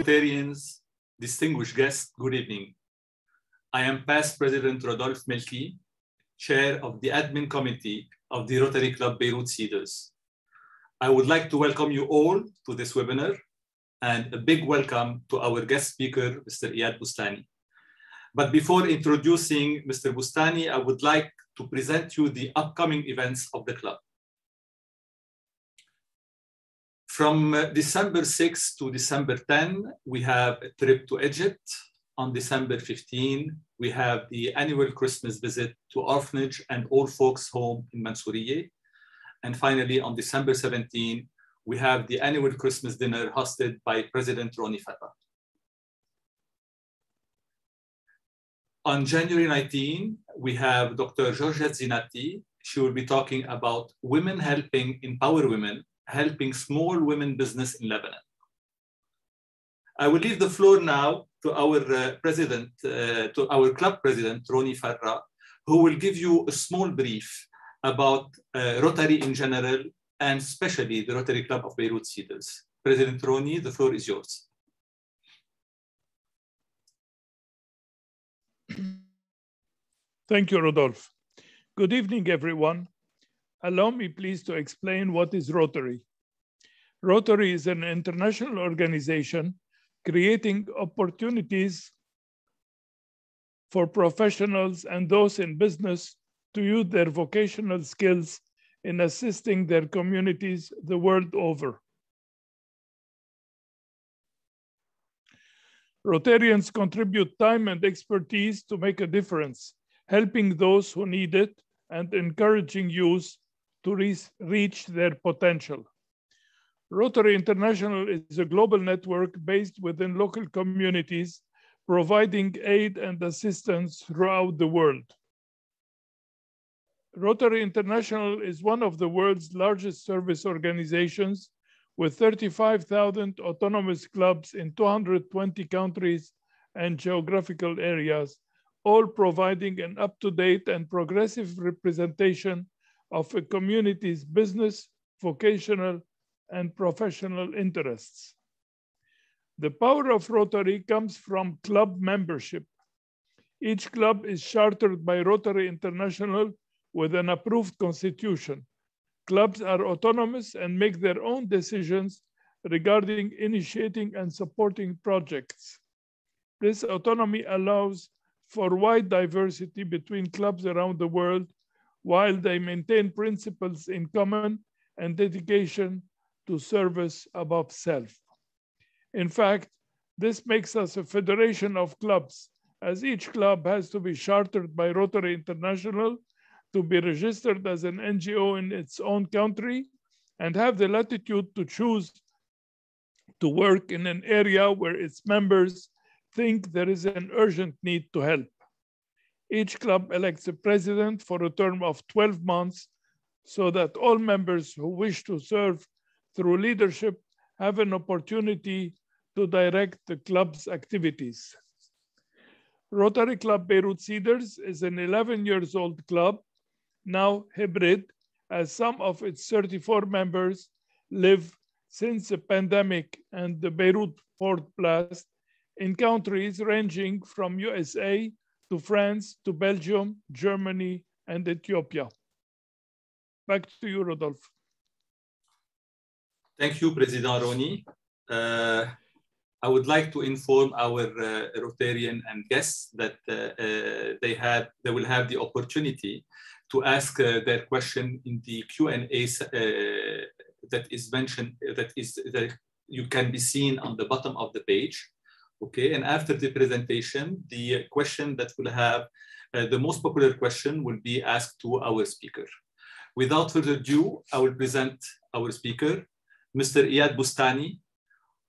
Rotarians, distinguished guests, good evening. I am past President Rodolphe Melki, Chair of the Admin Committee of the Rotary Club Beirut Cedars. I would like to welcome you all to this webinar and a big welcome to our guest speaker, Mr. Iyad Boustany. But before introducing Mr. Boustany, I would like to present you the upcoming events of the club. From December 6 to December 10, we have a trip to Egypt. On December 15, we have the annual Christmas visit to Orphanage and Old Folks Home in Mansouriye. And finally, on December 17, we have the annual Christmas dinner hosted by President Roni Farra. On January 19, we have Dr. Georgette Zinati. She will be talking about women helping empower women, helping small women business in Lebanon. I will leave the floor now to our to our club president, Roni Farra, who will give you a small brief about Rotary in general, and especially the Rotary Club of Beirut Cedars. President Roni, the floor is yours. Thank you, Rodolphe. Good evening, everyone. Allow me please to explain what is Rotary. Rotary is an international organization creating opportunities for professionals and those in business to use their vocational skills in assisting their communities the world over. Rotarians contribute time and expertise to make a difference, helping those who need it and encouraging youth to reach their potential. Rotary International is a global network based within local communities, providing aid and assistance throughout the world. Rotary International is one of the world's largest service organizations with 35,000 autonomous clubs in 220 countries and geographical areas, all providing an up-to-date and progressive representation of a community's business, vocational, and professional interests. The power of Rotary comes from club membership. Each club is chartered by Rotary International with an approved constitution. Clubs are autonomous and make their own decisions regarding initiating and supporting projects. This autonomy allows for wide diversity between clubs around the world while they maintain principles in common and dedication to service above self. In fact, this makes us a federation of clubs, as each club has to be chartered by Rotary International to be registered as an NGO in its own country and have the latitude to choose to work in an area where its members think there is an urgent need to help. Each club elects a president for a term of 12 months so that all members who wish to serve through leadership have an opportunity to direct the club's activities. Rotary Club Beirut Cedars is an 11-year-old club, now hybrid, as some of its 34 members live since the pandemic and the Beirut port blast in countries ranging from USA to France to Belgium, Germany, and Ethiopia. Back to you, Rodolphe. Thank you, President Roni. I would like to inform our Rotarian and guests that they will have the opportunity to ask their question in the Q&A that is mentioned, that you can be seen on the bottom of the page. Okay, and after the presentation, the question that will have the most popular question will be asked to our speaker. Without further ado, I will present our speaker, Mr. Iyad Boustany,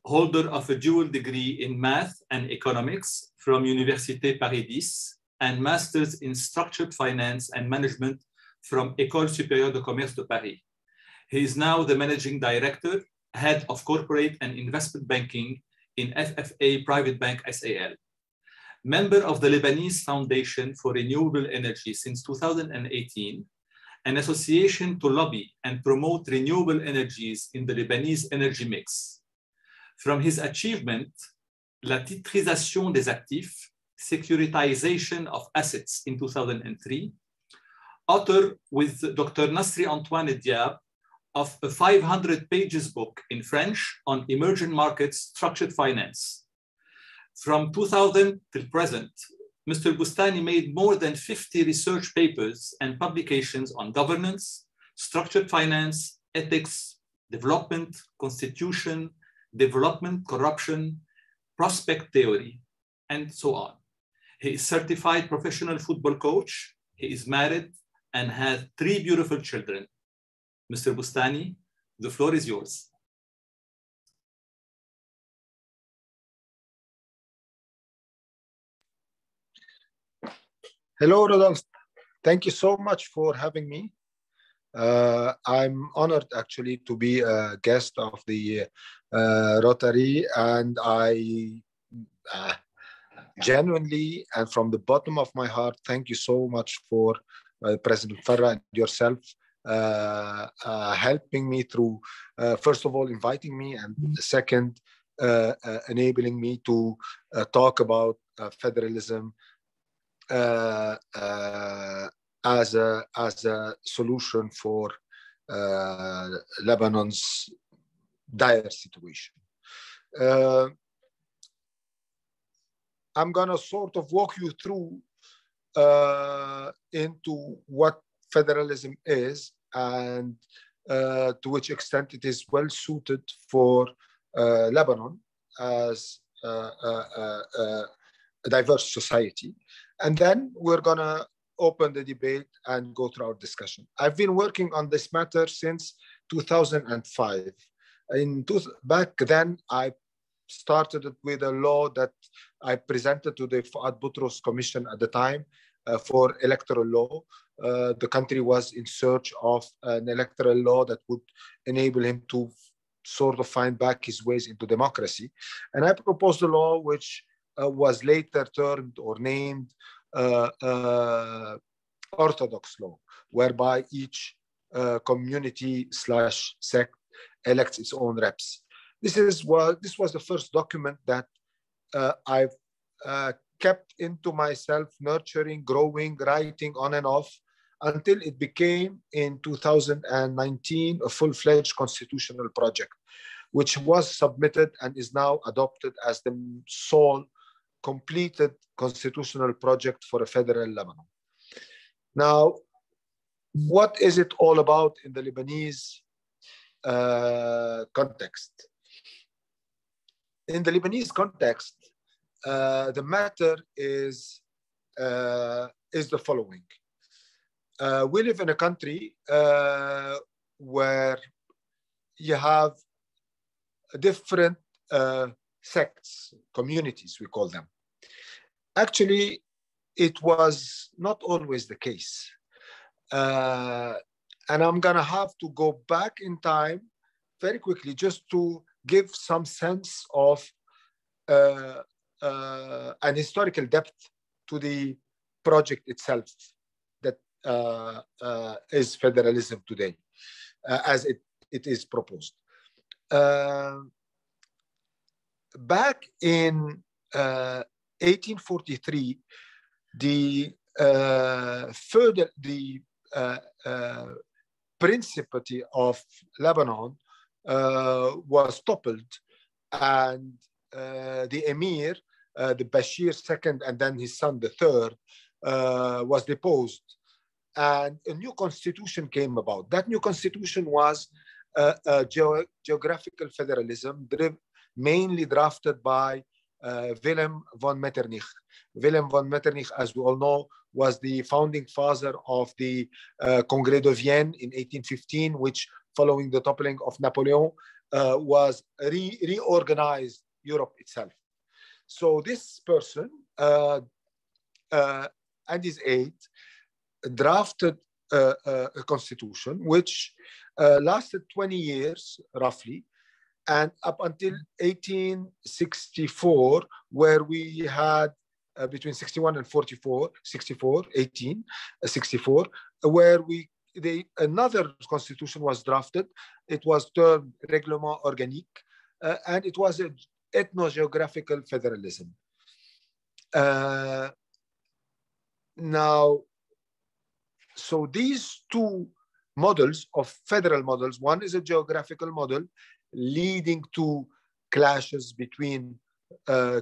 holder of a dual degree in math and economics from Université Paris 10 and master's in structured finance and management from École Supérieure de Commerce de Paris. He is now the managing director, head of corporate and investment banking in FFA Private Bank SAL. Member of the Lebanese Foundation for Renewable Energy since 2018, an association to lobby and promote renewable energies in the Lebanese energy mix. From his achievement La titrisation des actifs, securitization of assets in 2003, author with Dr. Nasri Antoine Diab of a 500 pages book in French on emerging markets structured finance. From 2000 till present, Mr. Boustany made more than 50 research papers and publications on governance, structured finance, ethics, development, constitution, development, corruption, prospect theory, and so on. He is certified professional football coach. He is married and has 3 beautiful children. Mr. Boustany, the floor is yours. Hello, Rodolphe. Thank you so much for having me. I'm honored actually to be a guest of the Rotary, and I genuinely and from the bottom of my heart, thank you so much for President Farah and yourself helping me through, first of all, inviting me, and second, enabling me to talk about federalism as a solution for Lebanon's dire situation. I'm gonna sort of walk you through into what federalism is and to which extent it is well suited for Lebanon as a diverse society. And then we're gonna open the debate and go through our discussion. I've been working on this matter since 2005. Back then, I started with a law that I presented to the Fuad Boutros Commission at the time for electoral law. The country was in search of an electoral law that would enable him to sort of find back his ways into democracy. And I proposed a law which was later termed or named Orthodox law, whereby each community/sect elects its own reps. This was the first document that I've kept into myself, nurturing, growing, writing on and off, until it became in 2019 a full-fledged constitutional project, which was submitted and is now adopted as the sole completed constitutional project for a federal Lebanon. Now, what is it all about in the Lebanese context? In the Lebanese context, the matter is the following. We live in a country where you have different sects, communities, we call them. Actually, it was not always the case. And I'm gonna have to go back in time very quickly just to give some sense of an historical depth to the project itself that is federalism today, as it is proposed. Back in 1843, the Principality of Lebanon was toppled, and the Emir, the Bashir II, and then his son, the third, was deposed. And a new constitution came about. That new constitution was a geographical federalism, mainly drafted by Willem van Metternich. Willem van Metternich, as we all know, was the founding father of the Congrès de Vienne in 1815, which, following the toppling of Napoleon, was reorganized Europe itself. So this person and his aide drafted a constitution which lasted 20 years, roughly, and up until 1864, where we had between 61 and 1864, where another constitution was drafted. It was termed Règlement Organique, and it was ethno-geographical federalism. Now, so these two models of federal models, one is a geographical model leading to clashes between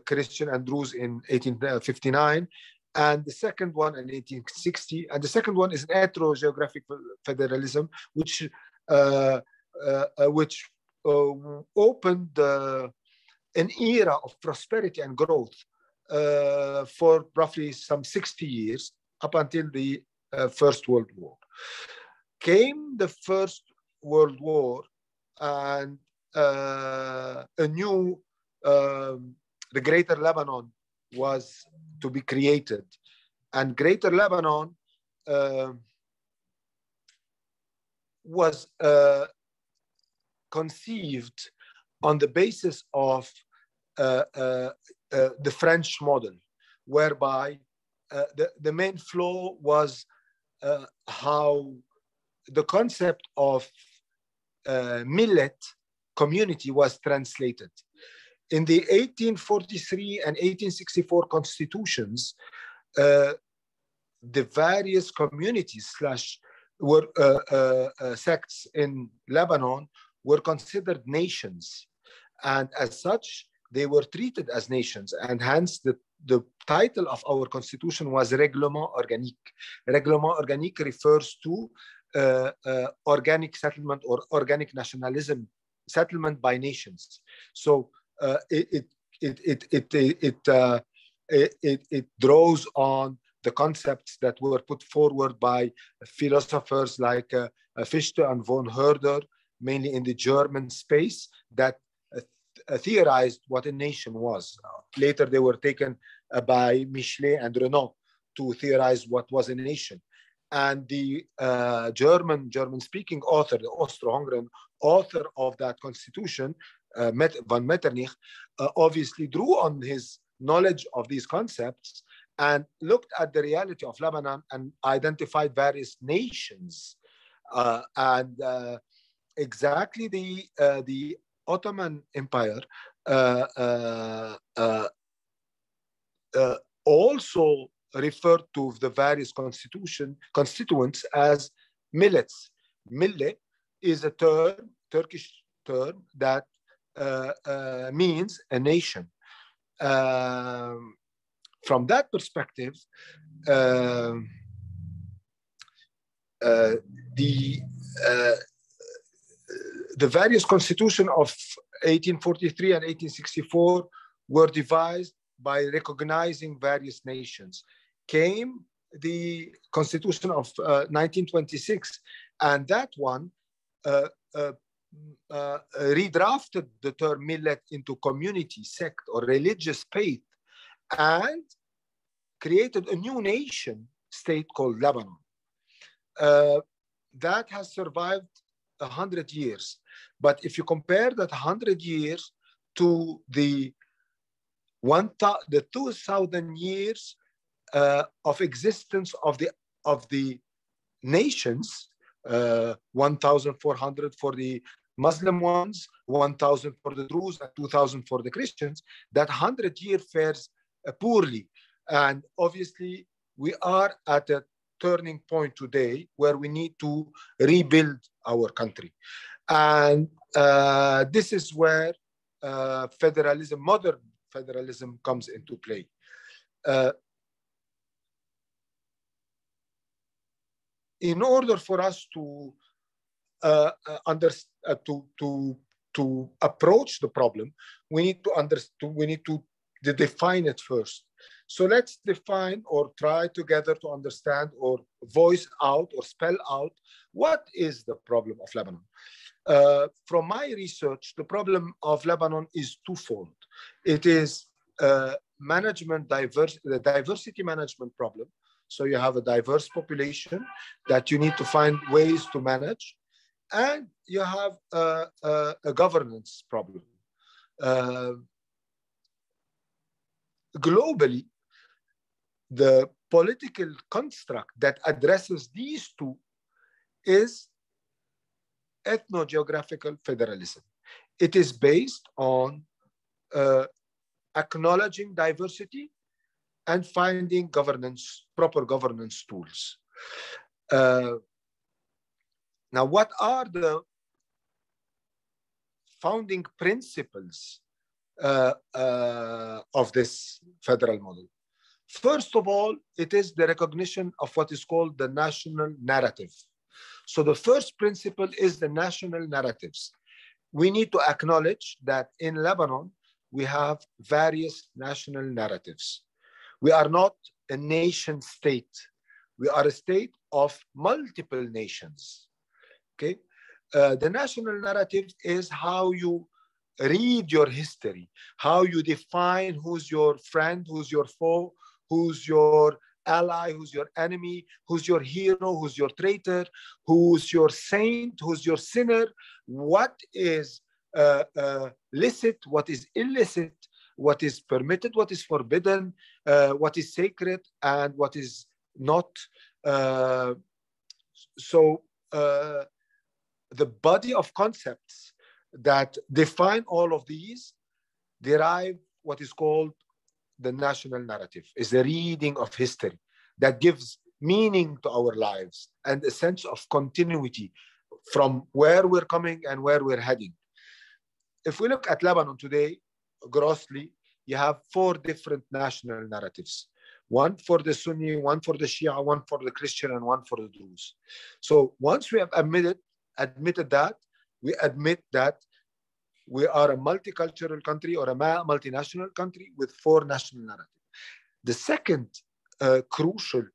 Christian and Druze in 1859, and the second one in 1860, and the second one is an ethno-geographical federalism, which opened an era of prosperity and growth for roughly some 60 years up until the First World War. Came the First World War, and the Greater Lebanon was to be created. And Greater Lebanon was conceived on the basis of the French model, whereby the main flaw was how the concept of millet community was translated. In the 1843 and 1864 constitutions, the various communities sects in Lebanon were considered nations, and as such they were treated as nations, and hence the title of our constitution was Règlement Organique. Règlement Organique refers to organic settlement or organic nationalism, settlement by nations. So it draws on the concepts that were put forward by philosophers like Fichte and von Herder, mainly in the German space, that theorized what a nation was. Later, they were taken by Michelet and Renan to theorize what was a nation. And the German-speaking author, the Austro-Hungarian author of that constitution, von Metternich, obviously drew on his knowledge of these concepts and looked at the reality of Lebanon and identified various nations. Exactly the Ottoman Empire also referred to the various constituents as millets. Millet is a term, Turkish term, that means a nation. From that perspective, the various constitutions of 1843 and 1864 were devised by recognizing various nations. Came the Constitution of 1926, and that one redrafted the term millet into community, sect, or religious faith, and created a new nation state called Lebanon. That has survived 100 years. But if you compare that 100 years to the 2,000 years of existence of the nations, 1,400 for the Muslim ones, 1,000 for the Druze, and 2,000 for the Christians, that 100-year fares poorly. And obviously, we are at a turning point today where we need to rebuild our country. And this is where federalism, modern federalism, comes into play. In order for us to approach the problem, we need to define it first. So let's define or try together to understand or voice out or spell out what is the problem of Lebanon. From my research, the problem of Lebanon is twofold. It is the diversity management problem. So you have a diverse population that you need to find ways to manage, and you have a governance problem. Globally, the political construct that addresses these two is ethno-geographical federalism. It is based on acknowledging diversity, and finding proper governance tools. Now, what are the founding principles of this federal model? First of all, it is the recognition of what is called the national narrative. So the first principle is the national narratives. We need to acknowledge that in Lebanon, we have various national narratives. We are not a nation state. We are a state of multiple nations, okay? The national narrative is how you read your history, how you define who's your friend, who's your foe, who's your ally, who's your enemy, who's your hero, who's your traitor, who's your saint, who's your sinner, what is licit, what is illicit, what is permitted, what is forbidden, what is sacred, and what is not. The body of concepts that define all of these derive what is called the national narrative, is a reading of history that gives meaning to our lives and a sense of continuity from where we're coming and where we're heading. If we look at Lebanon today, grossly, you have 4 different national narratives. One for the Sunni, one for the Shia, one for the Christian, and one for the Druze. So once we have admitted that, we admit that we are a multicultural country or a multinational country with 4 national narratives. The second crucial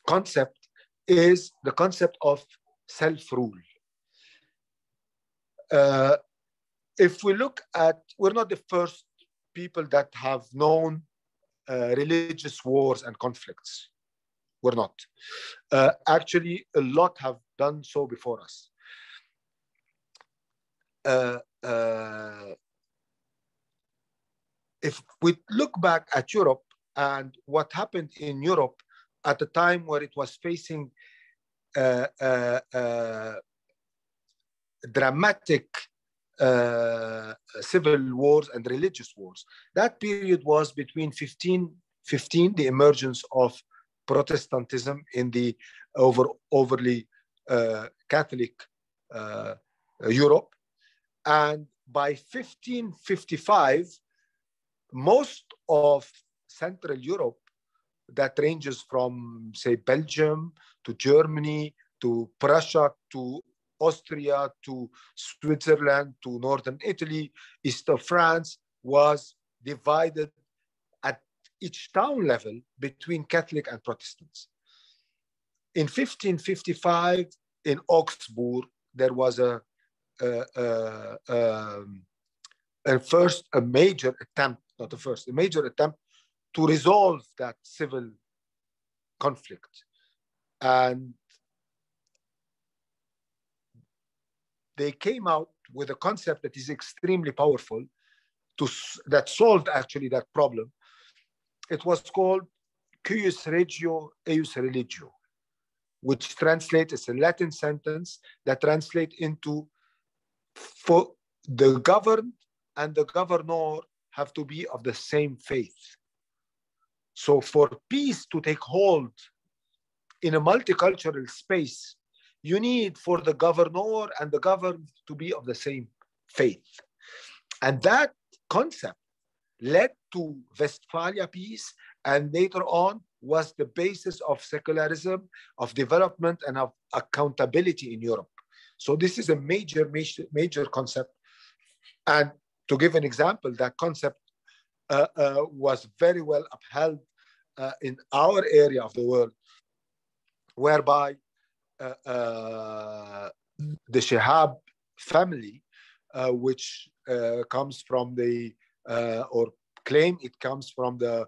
concept is the concept of self-rule. If we look at, we're not the first people that have known religious wars and conflicts. We're not. Actually, a lot have done so before us. If we look back at Europe and what happened in Europe at the time where it was facing dramatic civil wars and religious wars, that period was between 1515, the emergence of Protestantism in the overly Catholic Europe, and by 1555, most of Central Europe, that ranges from, say, Belgium to Germany to Prussia to Austria to Switzerland to northern Italy, east of France, was divided at each town level between Catholic and Protestants. In 1555, in Augsburg, there was a major attempt to resolve that civil conflict. And they came out with a concept that is extremely powerful that solved actually that problem. It was called cuius regio, eius religio, which translates as a Latin sentence that translates into, for the governed and the governor have to be of the same faith. So for peace to take hold in a multicultural space, you need for the governor and the governed to be of the same faith. And that concept led to Westphalia peace, and later on was the basis of secularism, of development, and of accountability in Europe. So this is a major concept. And to give an example, that concept was very well upheld in our area of the world, whereby the Shihab family, which comes from or claim it comes from the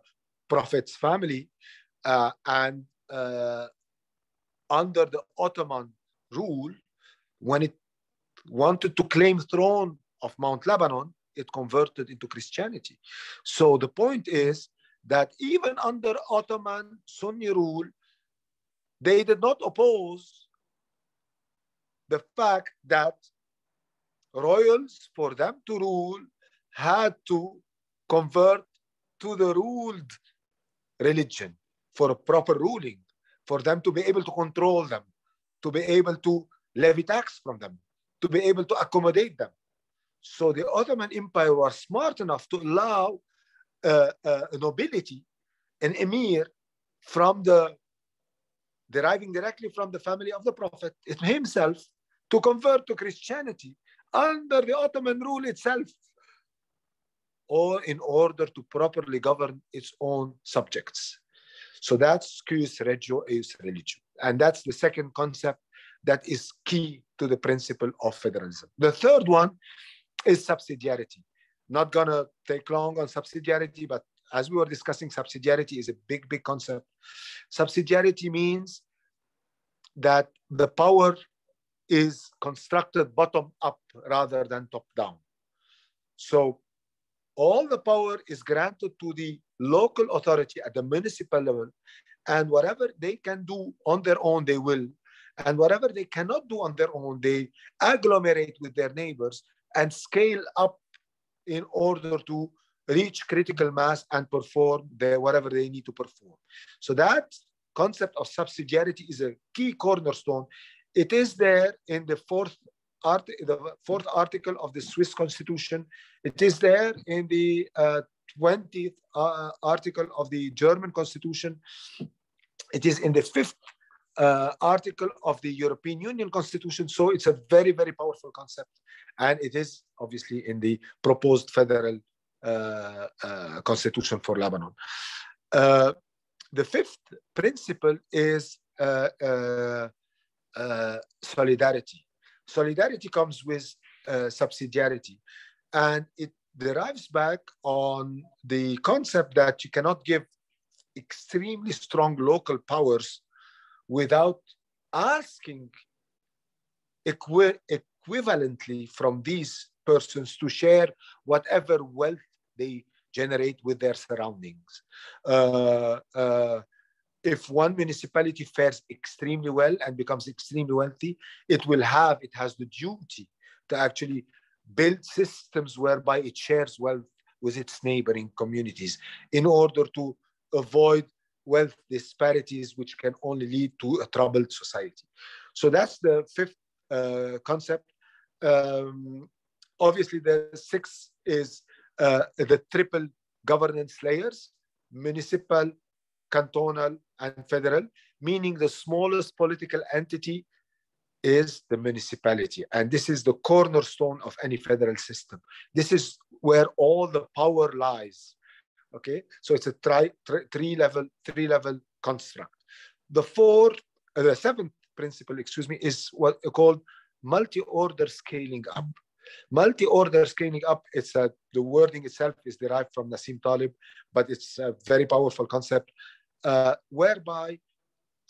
Prophet's family, and under the Ottoman rule, when it wanted to claim the throne of Mount Lebanon, it converted into Christianity. So the point is that even under Ottoman Sunni rule, they did not oppose the fact that royals, for them to rule, had to convert to the ruled religion for a proper ruling, for them to be able to control them, to be able to levy tax from them, to be able to accommodate them. So the Ottoman Empire was smart enough to allow a nobility, an emir, deriving directly from the family of the Prophet himself, to convert to Christianity under the Ottoman rule itself, or in order to properly govern its own subjects. So that's cuius regio, eius religio. And that's the second concept that is key to the principle of federalism. The third one is subsidiarity. Not gonna take long on subsidiarity, but as we were discussing, subsidiarity is a big, big concept. Subsidiarity means that the power is constructed bottom up rather than top down. So all the power is granted to the local authority at the municipal level, and whatever they can do on their own, they will. And whatever they cannot do on their own, they agglomerate with their neighbors and scale up in order to reach critical mass and perform whatever they need to perform. So that concept of subsidiarity is a key cornerstone. It is there in the fourth article of the Swiss Constitution. It is there in the 20th article of the German Constitution. It is in the 5th article of the European Union Constitution. So it's a very, very powerful concept. And it is obviously in the proposed federal constitution for Lebanon. The fifth principle is solidarity. Solidarity comes with subsidiarity, and it derives back on the concept that you cannot give extremely strong local powers without asking equivalently from these persons to share whatever wealth they generate with their surroundings. If one municipality fares extremely well and becomes extremely wealthy, it has the duty to actually build systems whereby it shares wealth with its neighboring communities in order to avoid wealth disparities, which can only lead to a troubled society. So that's the fifth concept. Obviously, the sixth is the triple governance layers: municipal, cantonal, and federal, meaning the smallest political entity is the municipality. And this is the cornerstone of any federal system. This is where all the power lies. Okay, so it's a three-level construct. The seventh principle, is what called multi-order scaling up. Multi-order scaling up, the wording itself is derived from Nassim Taleb, but it's a very powerful concept, whereby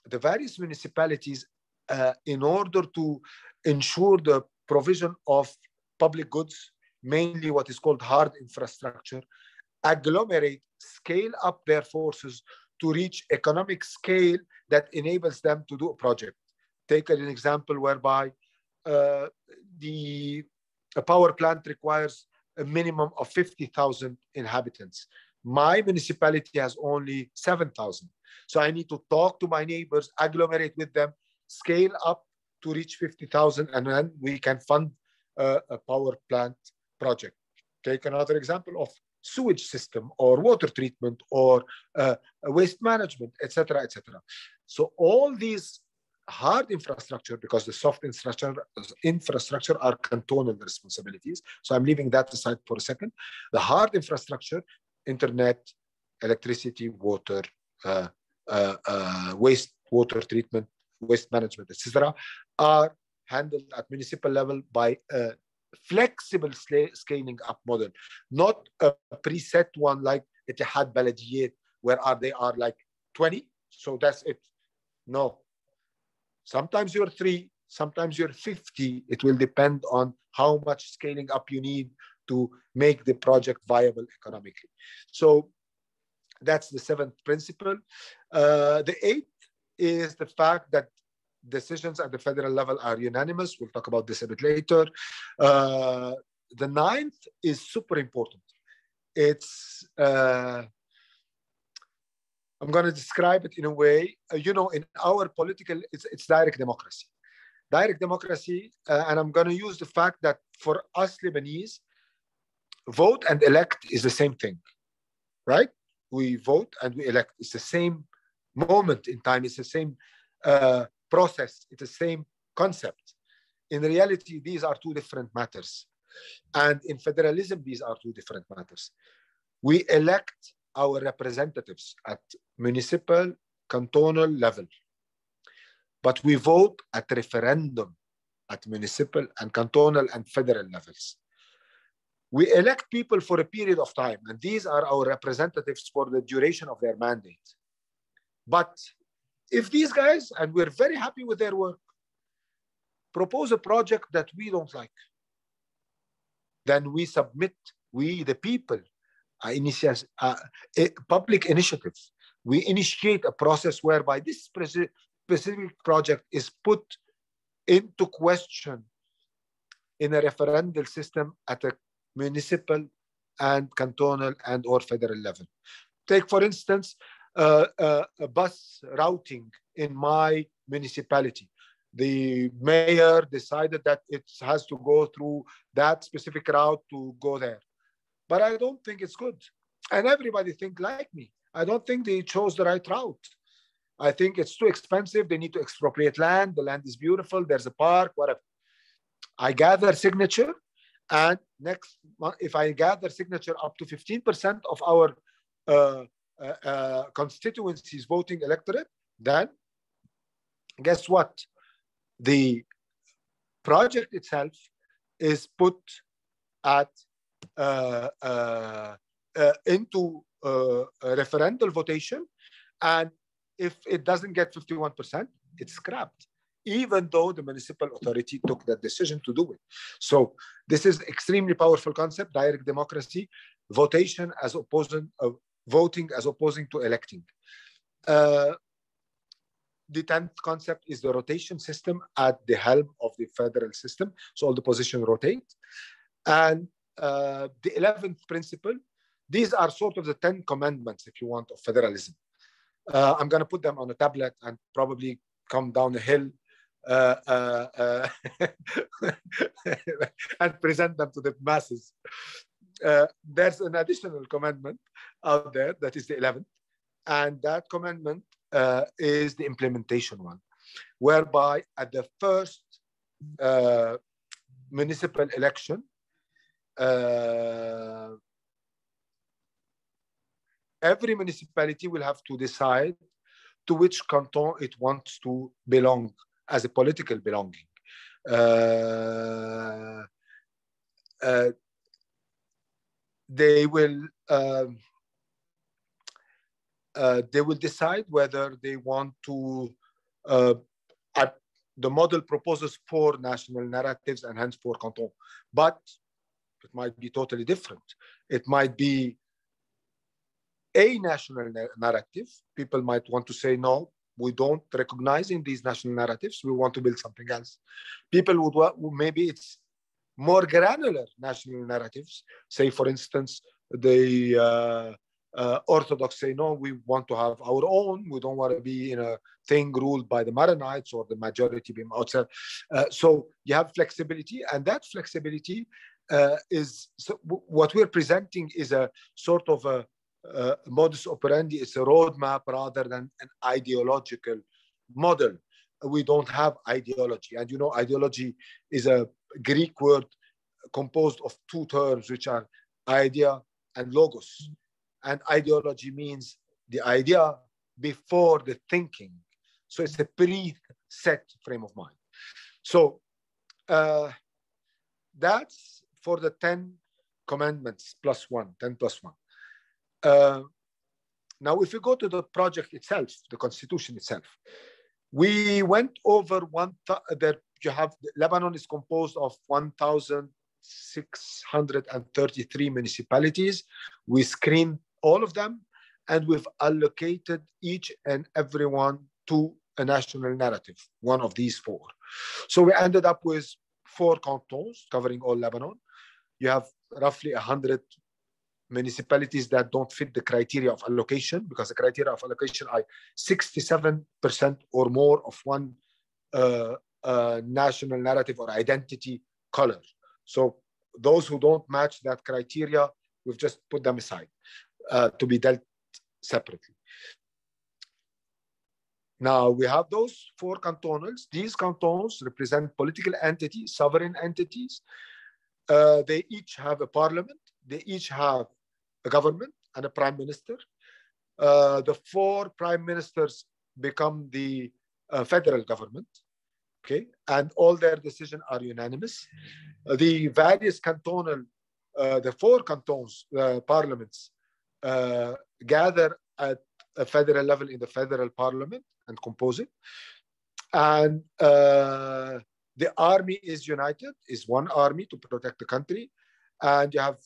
the various municipalities, in order to ensure the provision of public goods, mainly what is called hard infrastructure, agglomerate, scale up their forces to reach economic scale that enables them to do a project. Take an example whereby a power plant requires a minimum of 50,000 inhabitants. My municipality has only 7,000. So I need to talk to my neighbors, agglomerate with them, scale up to reach 50,000, and then we can fund a power plant project. Take another example of sewage system or water treatment or waste management, etc., etc. So all these hard infrastructure, because the soft infrastructure are cantonal responsibilities. So I'm leaving that aside for a second. The hard infrastructure, internet, electricity, water, waste water treatment, waste management, etc., are handled at municipal level by a flexible scaling up model, not a preset one like Ittihad Baladiyat, where they are like 20, so that's it. No. Sometimes you're 3, sometimes you're 50. It will depend on how much scaling up you need to make the project viable economically. So that's the seventh principle. The eighth is the fact that decisions at the federal level are unanimous. We'll talk about this a bit later. the ninth is super important. It's, I'm going to describe it in a way, you know, in our political, it's direct democracy. Direct democracy, and I'm going to use the fact that for us Lebanese, vote and elect is the same thing, right? We vote and we elect. It's the same moment in time. It's the same process. It's the same concept. In reality, these are two different matters. And in federalism, these are two different matters. We elect our representatives at municipal, cantonal level, but we vote at referendum at municipal and cantonal and federal levels. We elect people for a period of time, and these are our representatives for the duration of their mandate. But if these guys, and we're very happy with their work, propose a project that we don't like, then we submit, we the people, initiate public initiatives. We initiate a process whereby this specific project is put into question in a referendum system at a municipal and cantonal and or federal level. Take, for instance, a bus routing in my municipality. The mayor decided that it has to go through that specific route to go there. But I don't think it's good. And everybody think like me. I don't think they chose the right route. I think it's too expensive. They need to expropriate land. The land is beautiful. There's a park, whatever. I gather signature. And next month, if I gather signature up to 15% of our constituencies voting electorate, then guess what? The project itself is put at into a referendum votation, and if it doesn't get 51%, it's scrapped, even though the municipal authority took that decision to do it. So this is extremely powerful concept, direct democracy, votation as opposing, voting as opposing to electing. The 10th concept is the rotation system at the helm of the federal system. So all the positions rotate. And the 11th principle, these are sort of the 10 commandments, if you want, of federalism. I'm going to put them on a tablet and probably come down a hill and present them to the masses. There's an additional commandment out there that is the 11th. And that commandment is the implementation one, whereby at the first municipal election, every municipality will have to decide to which canton it wants to belong as a political belonging. They will decide whether they want to, the model proposes 4 national narratives and hence 4 cantons, but it might be totally different. It might be a national narrative. People might want to say, no, we don't recognize in these national narratives. We want to build something else. People would want, maybe it's more granular national narratives. Say, for instance, the Orthodox say, no, we want to have our own. We don't want to be in a thing ruled by the Maronites or the majority being outside. So you have flexibility, and that flexibility is, so what we're presenting is a sort of a modus operandi. It's a roadmap rather than an ideological model. We don't have ideology. And you know, ideology is a Greek word composed of 2 terms, which are idea and logos. And ideology means the idea before the thinking. So it's a pre-set frame of mind. So that's for the 10 commandments plus 1, 10 plus 1. Now, if you go to the project itself, the constitution itself, we went over Lebanon is composed of 1,633 municipalities. We screened all of them, and we've allocated each and every one to a national narrative, one of these 4. So we ended up with 4 cantons covering all Lebanon. you have roughly 100 municipalities that don't fit the criteria of allocation, because the criteria of allocation are 67% or more of one national narrative or identity color. So those who don't match that criteria, we've just put them aside to be dealt separately. Now we have those 4 cantonals. These cantons represent political entities, sovereign entities. They each have a parliament. They each have a government and a prime minister. The 4 prime ministers become the federal government, okay? And all their decisions are unanimous. The various cantonal, the 4 cantons, parliaments, gather at a federal level in the federal parliament and compose it. And the army is united, is one army to protect the country. And you have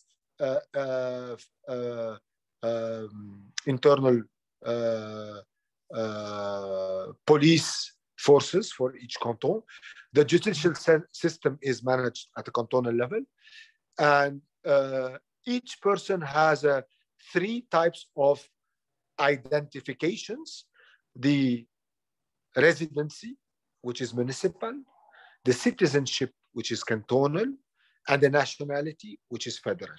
internal police forces for each canton. The judicial system is managed at the cantonal level. And each person has 3 types of identifications: the residency, which is municipal, the citizenship, which is cantonal, and the nationality, which is federal.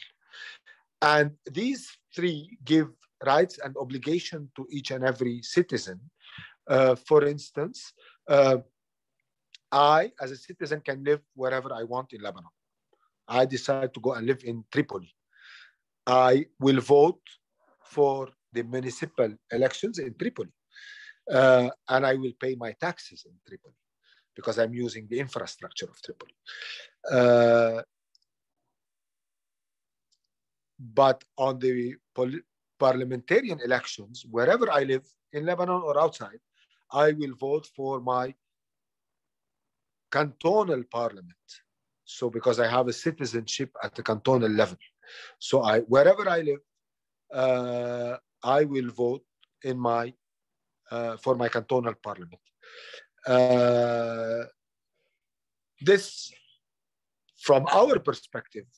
And these 3 give rights and obligation to each and every citizen. For instance, I, as a citizen, can live wherever I want in Lebanon. I decide to go and live in Tripoli. I will vote for the municipal elections in Tripoli. And I will pay my taxes in Tripoli because I'm using the infrastructure of Tripoli. But on the parliamentarian elections, wherever I live, in Lebanon or outside, I will vote for my cantonal parliament. So because I have a citizenship at the cantonal level. So wherever I live, I will vote in my for my cantonal parliament. This, from our perspective,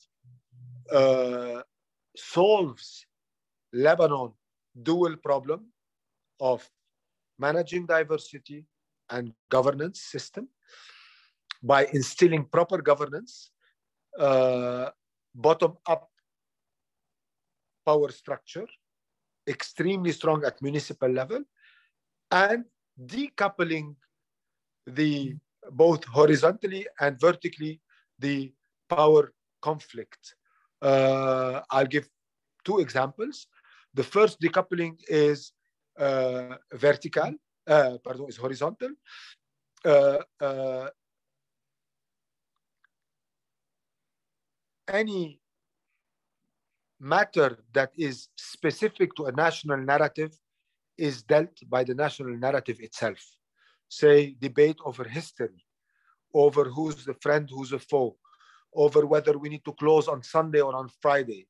solves Lebanon's dual problem of managing diversity and governance system by instilling proper governance, bottom-up power structure, extremely strong at municipal level, and decoupling both horizontally and vertically the power conflict. I'll give 2 examples. The first decoupling is vertical, is horizontal. Any matter that is specific to a national narrative is dealt by the national narrative itself. Say, debate over history, over who's the friend, who's a foe, over whether we need to close on Sunday or on Friday,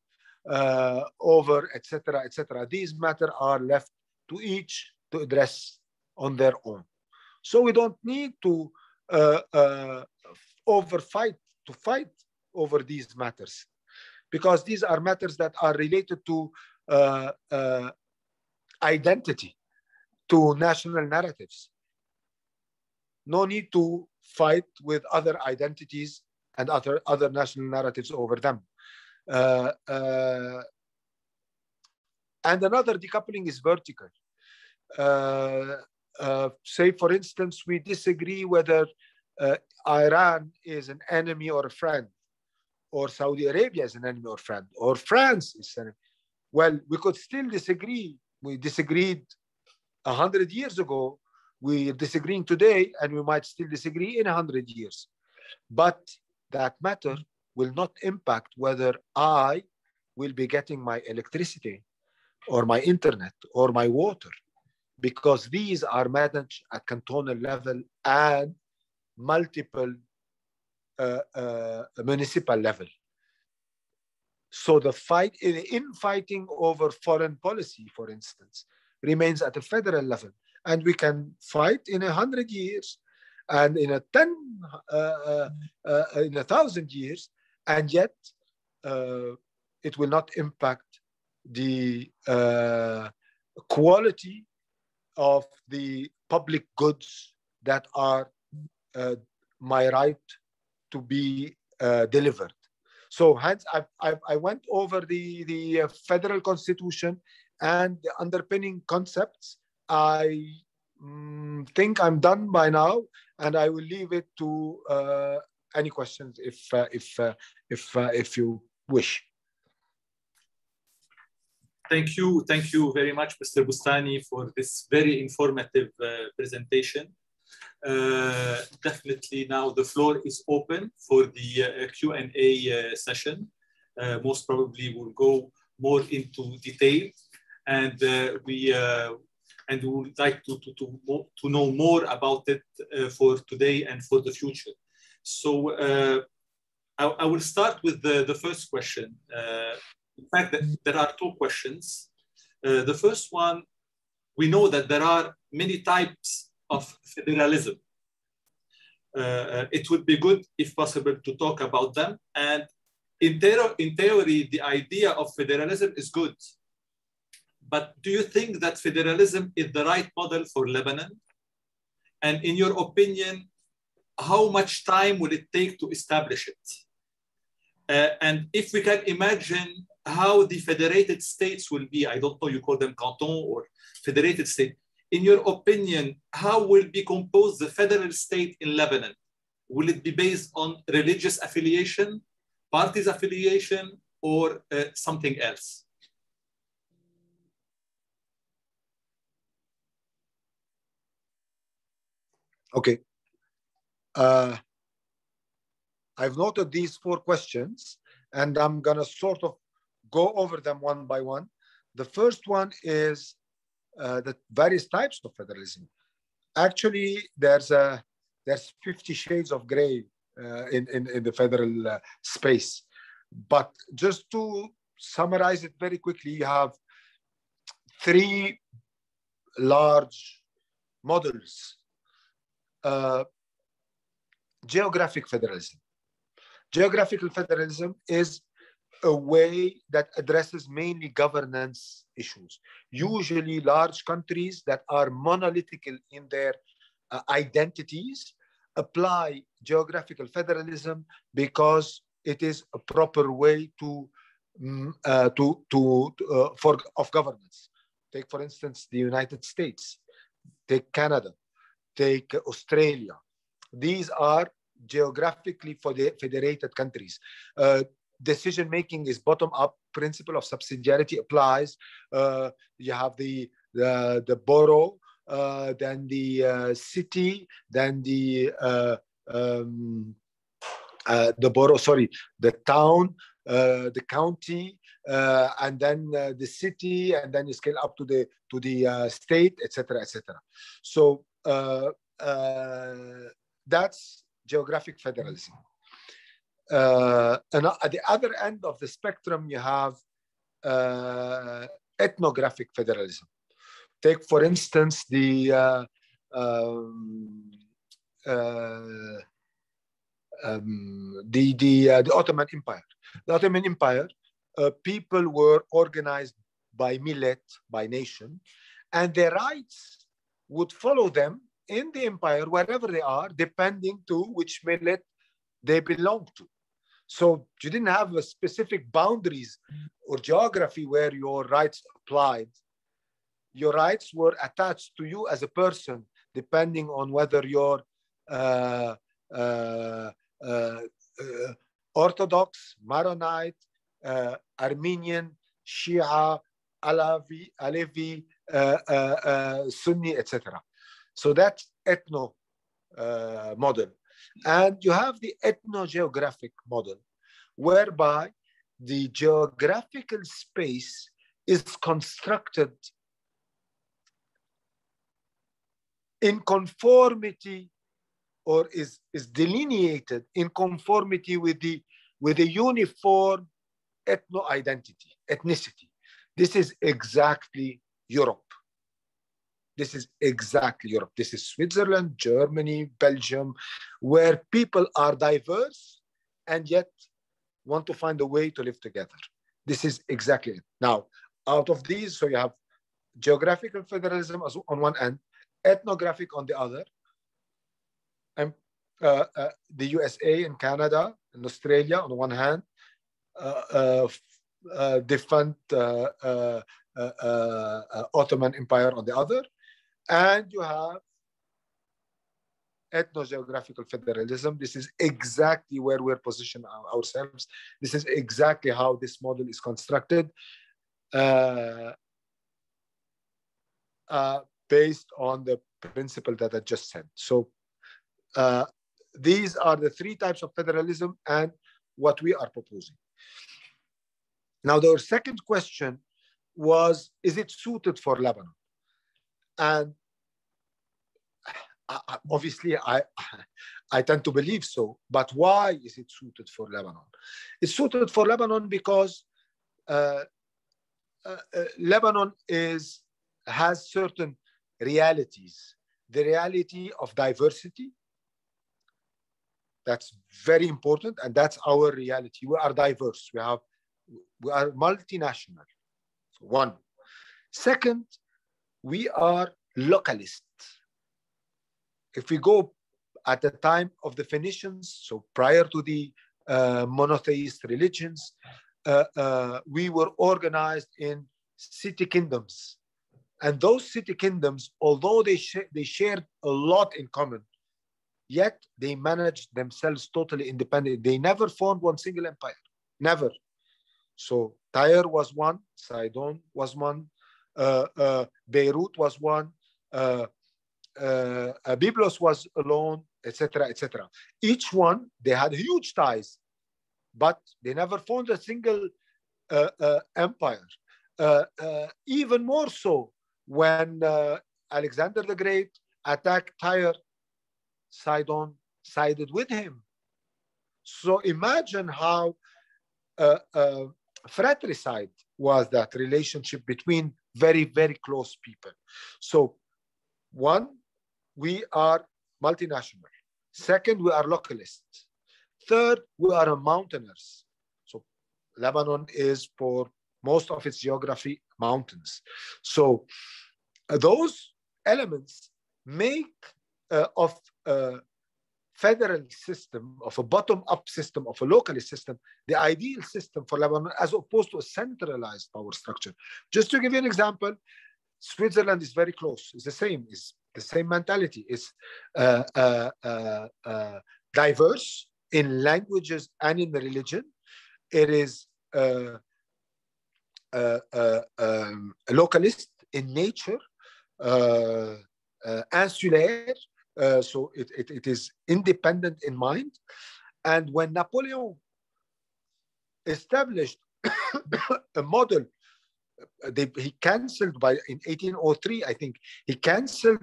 over etc., etc. These matters are left to each to address on their own. So we don't need to fight over these matters, because these are matters that are related to identity, to national narratives. No need to fight with other identities and other national narratives over them. And another decoupling is vertical. Say, for instance, we disagree whether Iran is an enemy or a friend, or Saudi Arabia is an enemy or friend, or France is an enemy. Well, we could still disagree. We disagreed 100 years ago. We're disagreeing today, and we might still disagree in 100 years. But that matter will not impact whether I will be getting my electricity or my internet or my water, because these are managed at cantonal level and multiple municipal level. So the infighting over foreign policy, for instance, remains at a federal level, and we can fight in 100 years and in 1,000 years, and yet it will not impact the quality of the public goods that are my right to be delivered. So hence, I went over the federal constitution and the underpinning concepts. I think I'm done by now, and I will leave it to any questions if you wish. Thank you very much, Mr. Boustany, for this very informative presentation. Definitely now the floor is open for the Q&A session. Most probably we'll go more into detail, and we would like to know more about it for today and for the future. So I will start with the first question. In fact, there are two questions. The first one, we know that there are many types of federalism. It would be good, if possible, to talk about them. And in theory, the idea of federalism is good. But do you think that federalism is the right model for Lebanon? And in your opinion, how much time will it take to establish it? And if we can imagine how the federated states will be, I don't know, you call them canton or federated state. In your opinion, how will be composed the federal state in Lebanon? Will it be based on religious affiliation, parties affiliation, or something else? Okay. I've noted these four questions, and I'm going to sort of go over them one by one. The first one is the various types of federalism. Actually, there's 50 shades of gray in the federal space. But just to summarize it very quickly, you have three large models. Geographic federalism. Geographical federalism is a way that addresses mainly governance issues. Usually large countries that are monolithic in their identities apply geographical federalism because it is a proper way of governance. Take, for instance, the United States, take Canada, take Australia. These are geographically federated countries. Decision-making is bottom-up. Principle of subsidiarity applies. You have the borough, then the city, then the borough, sorry, the town, the county, and then the city, and then you scale up to the state, etc., etc. So that's geographic federalism. And at the other end of the spectrum, you have ethnographic federalism. Take, for instance, the Ottoman Empire. The Ottoman Empire, people were organized by millet, by nation, and their rights would follow them in the empire, wherever they are, depending to which millet they belong to. So you didn't have a specific boundaries or geography where your rights applied. Your rights were attached to you as a person, depending on whether you're Orthodox, Maronite, Armenian, Shia, Alevi, Sunni, etc. So that's ethno model. And you have the ethno-geographic model, whereby the geographical space is constructed in conformity, or is delineated in conformity with the uniform ethno-identity, ethnicity. This is exactly Europe. This is exactly Europe. This is Switzerland, Germany, Belgium, where people are diverse and yet want to find a way to live together. This is exactly it. Now, out of these, so you have geographical federalism on one end, ethnographic on the other, and the USA and Canada and Australia on one hand, different Ottoman Empire on the other, and you have ethno-geographical federalism. This is exactly where we're positioning ourselves. This is exactly how this model is constructed, based on the principle that I just said. So these are the three types of federalism and what we are proposing. Now, the second question was, is it suited for Lebanon? And obviously, I tend to believe so. But why is it suited for Lebanon? It's suited for Lebanon because Lebanon has certain realities. The reality of diversity, that's very important, and that's our reality. We are diverse. We are multinational. So one. Second, we are localist. If we go at the time of the Phoenicians, so prior to the monotheist religions, we were organized in city kingdoms. And those city kingdoms, although they shared a lot in common, yet they managed themselves totally independent. They never formed one single empire, never. So Tyre was one, Sidon was one, Beirut was one, Byblos was alone, etc., etc. Each one, they had huge ties, but they never formed a single empire. Even more so when Alexander the Great attacked Tyre, Sidon sided with him. So imagine how fratricide was that relationship between very, very close people. So one, we are multinational. Second, we are localists. Third, we are mountainers. So Lebanon is, for most of its geography, mountains. So those elements make of a federal system, of a bottom-up system, of a localist system, the ideal system for Lebanon, as opposed to a centralized power structure. Just to give you an example, Switzerland is very close. It's the same. It's the same mentality. It's diverse in languages and in religion. It is localist in nature, insulaire. So it is independent in mind. And when Napoleon established a model, he canceled in 1803, I think, he canceled.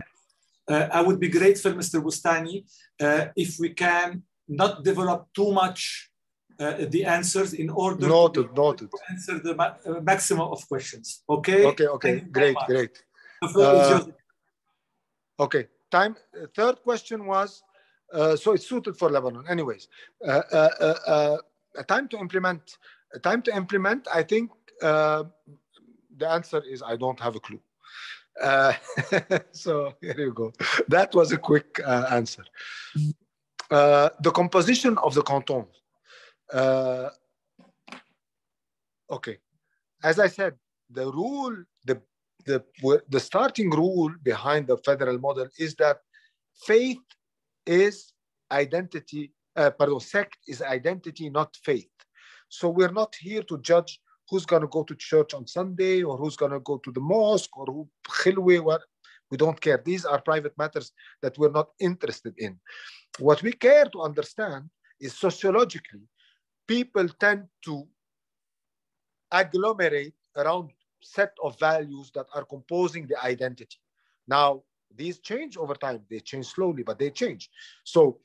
I would be grateful, Mr. Boustany, if we can not develop too much the answers in order to answer the maximum of questions. Okay? Okay. Great. The floor is yours. Okay. Third question was, so it's suited for Lebanon. Anyways, time to implement. I think the answer is I don't have a clue. So here you go. That was a quick answer. The composition of the canton. Okay. As I said, the rule, the starting rule behind the federal model is that faith is identity, sect is identity, not faith. So we're not here to judge who's going to go to church on Sunday or who's going to go to the mosque or who khilwe, what. We don't care. These are private matters that we're not interested in. What we care to understand is sociologically, people tend to agglomerate around set of values that are composing the identity. Now, these change over time. They change slowly, but they change. So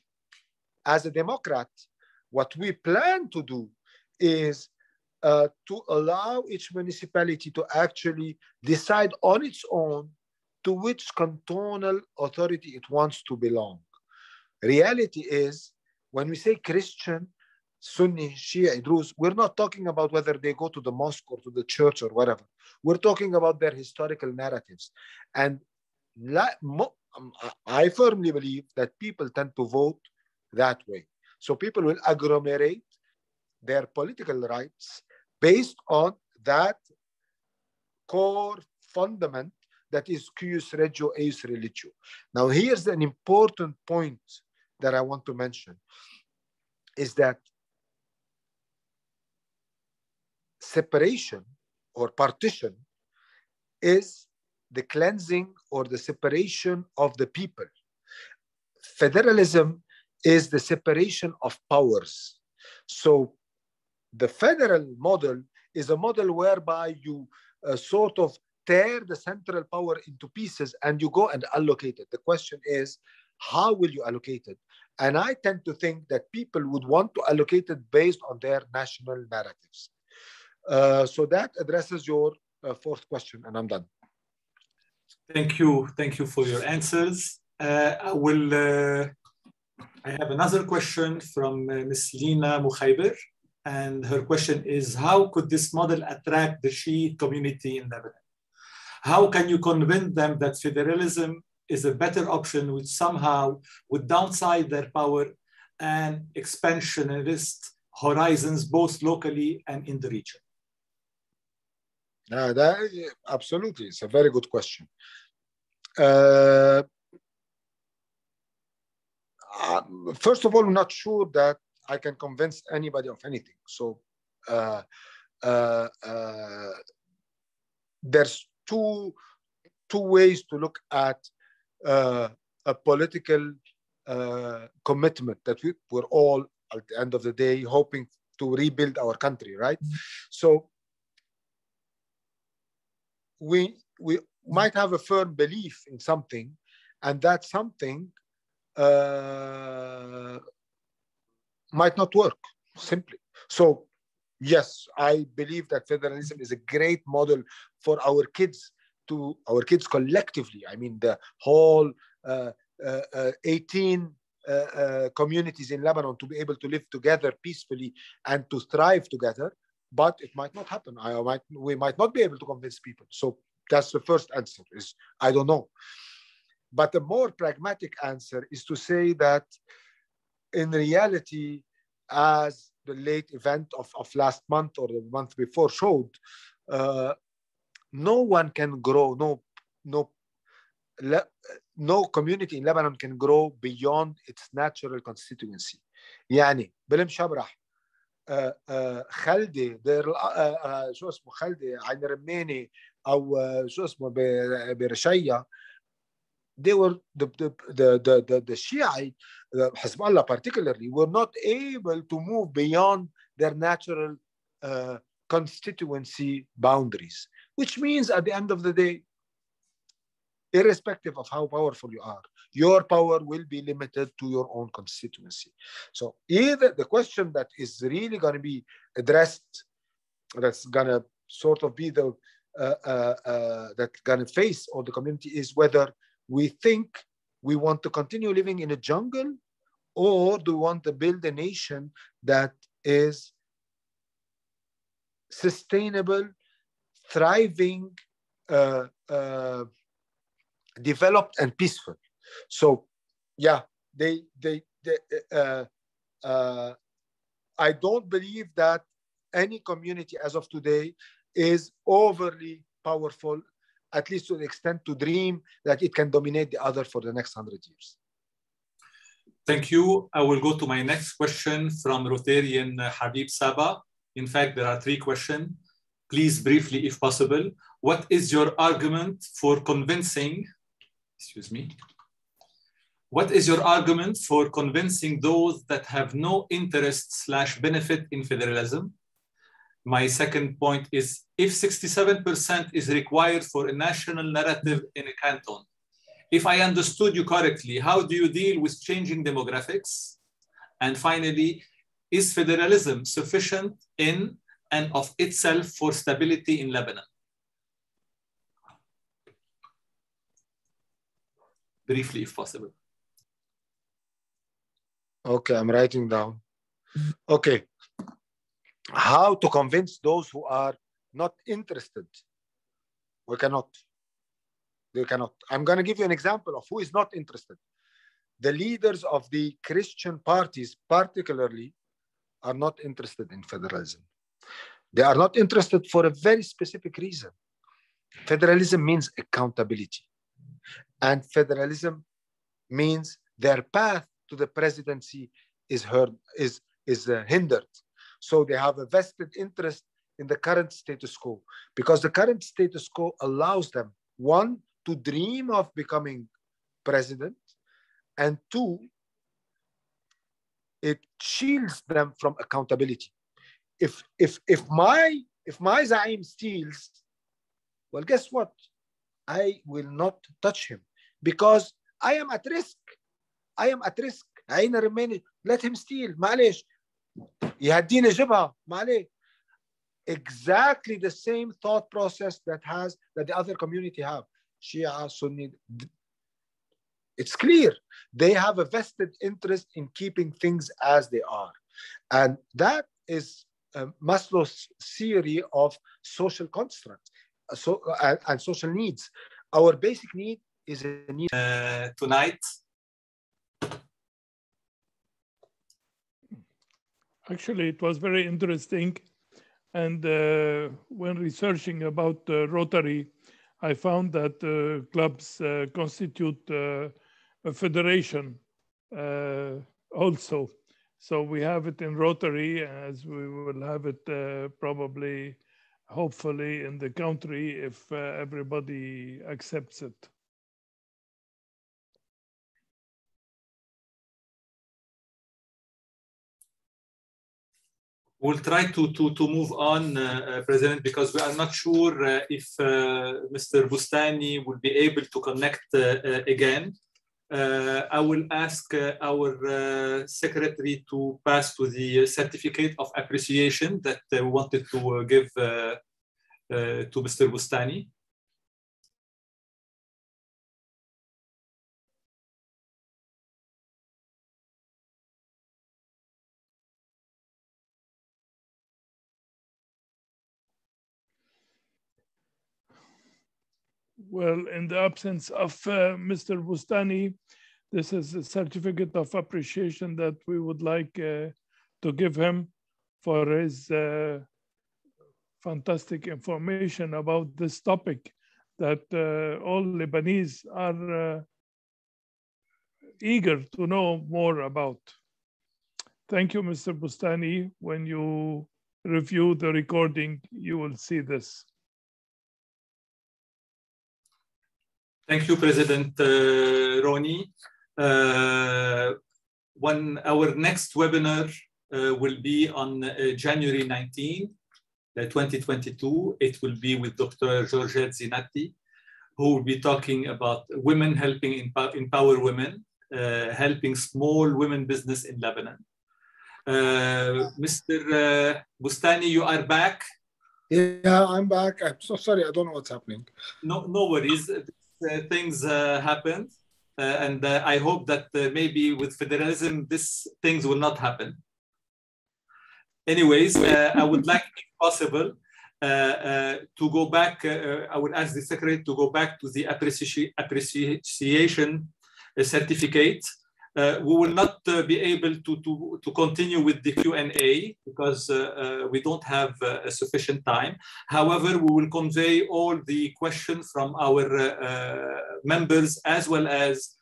as a Democrat, what we plan to do is to allow each municipality to actually decide on its own to which cantonal authority it wants to belong. Reality is, when we say Christian, Sunni, Shia, Druze, we're not talking about whether they go to the mosque or to the church or whatever. We're talking about their historical narratives. And I firmly believe that people tend to vote that way. So people will agglomerate their political rights based on that core fundament that is cuius regio, eius religio. Now, here's an important point that I want to mention, is that separation or partition is the cleansing or the separation of the people. Federalism is the separation of powers. So the federal model is a model whereby you sort of tear the central power into pieces and you go and allocate it. The question is, how will you allocate it? And I tend to think that people would want to allocate it based on their national narratives. So that addresses your fourth question, and I'm done. Thank you. Thank you for your answers. I have another question from Ms. Lina Mukhayber. And her question is, how could this model attract the Shiite community in Lebanon? How can you convince them that federalism is a better option, which somehow would downsize their power and expansionist horizons, both locally and in the region? Absolutely, it's a very good question. First of all, I'm not sure that I can convince anybody of anything. So there's two ways to look at a political commitment that we're all, at the end of the day, hoping to rebuild our country, right? So we might have a firm belief in something, and that something might not work, simply. So yes, I believe that federalism is a great model for our kids collectively. I mean, the whole 18 communities in Lebanon to be able to live together peacefully and to thrive together, but it might not happen. We might not be able to convince people. So that's the first answer, is I don't know. But the more pragmatic answer is to say that in reality, as the late event of last month or the month before showed, no one can grow, no community in Lebanon can grow beyond its natural constituency. يعني بلم شبرح خلدي شو اسمه خلدي عين رماني أو شو اسمه برشية. They were the Shiite, Hezbollah particularly, were not able to move beyond their natural constituency boundaries, which means at the end of the day, irrespective of how powerful you are, your power will be limited to your own constituency. So either the question that is really going to be addressed, that's going to sort of be the that's going to face all the community, is whether we think we want to continue living in a jungle, or do we want to build a nation that is sustainable, thriving, developed, and peaceful. So, yeah, I don't believe that any community as of today is overly powerful, at least to the extent to dream that it can dominate the other for the next 100 years. Thank you. I will go to my next question from Rotarian Habib Saba. In fact, there are 3 questions. Please briefly, if possible, what is your argument for convincing, what is your argument for convincing those that have no interest/benefit in federalism? My second point is, if 67% is required for a national narrative in a canton, if I understood you correctly, how do you deal with changing demographics? And finally, is federalism sufficient in and of itself for stability in Lebanon? Briefly, if possible. Okay, I'm writing down. Okay, how to convince those who are not interested. We cannot. They cannot. I'm going to give you an example of who is not interested. The leaders of the Christian parties, particularly, are not interested in federalism. They are not interested for a very specific reason. Federalism means accountability. And federalism means their path to the presidency is hindered. So they have a vested interest in the current status quo, because the current status quo allows them, one, to dream of becoming president, and two, it shields them from accountability. If my Zaim steals, well, guess what? I will not touch him because I am at risk. I am at risk. أين رماني? Let him steal. معلش. يهديني جبهة. معلش. Exactly the same thought process that the other community have. Shia, Sunni. It's clear. They have a vested interest in keeping things as they are. And that is Maslow's theory of social constructs and social needs. Our basic need is a need. Tonight. Actually, it was very interesting. And when researching about Rotary, I found that clubs constitute a federation also. So we have it in Rotary, as we will have it probably, hopefully, in the country if everybody accepts it. We'll try to move on, President, because we are not sure if Mr. Boustany will be able to connect again. I will ask our secretary to pass to the certificate of appreciation that we wanted to give to Mr. Boustany. Well, in the absence of Mr. Boustany, this is a certificate of appreciation that we would like to give him for his fantastic information about this topic that all Lebanese are eager to know more about. Thank you, Mr. Boustany. When you review the recording, you will see this. Thank you, President Roni. Our next webinar will be on January 19, 2022. It will be with Dr. Georgette Zinatti, who will be talking about women helping empower women, helping small women business in Lebanon. Mr. Boustany, you are back. Yeah, I'm back. I'm so sorry. I don't know what's happening. No worries. Things happened, and I hope that maybe with federalism, things will not happen. Anyways, I would like, if possible, to go back. I would ask the secretary to go back to the appreciation certificate. We will not be able to continue with the Q&A because we don't have sufficient time. However, we will convey all the questions from our members as well as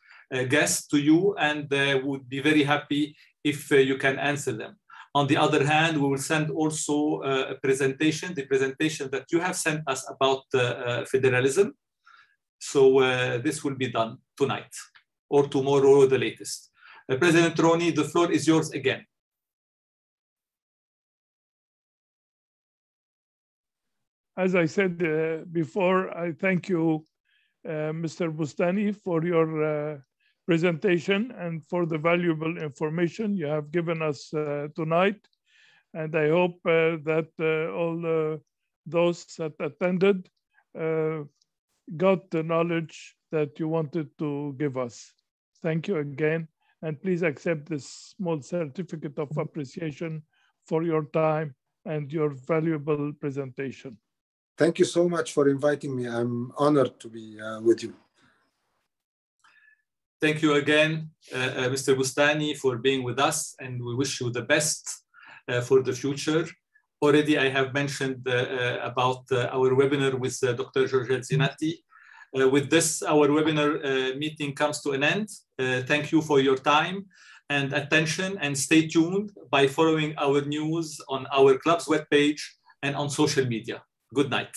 guests to you, and would be very happy if you can answer them. On the other hand, we will send also a presentation, the presentation that you have sent us about federalism. So this will be done tonight or tomorrow, the latest. President Roni, the floor is yours again. As I said before, I thank you, Mr. Boustany, for your presentation and for the valuable information you have given us tonight. And I hope that all those that attended got the knowledge that you wanted to give us. Thank you again. And please accept this small certificate of appreciation for your time and your valuable presentation. Thank you so much for inviting me. I'm honored to be with you. Thank you again, Mr. Boustany, for being with us, and we wish you the best for the future. Already I have mentioned about our webinar with Dr. Georgette Zinati. With this, our webinar meeting comes to an end. Thank you for your time and attention, and stay tuned by following our news on our club's webpage and on social media. Good night.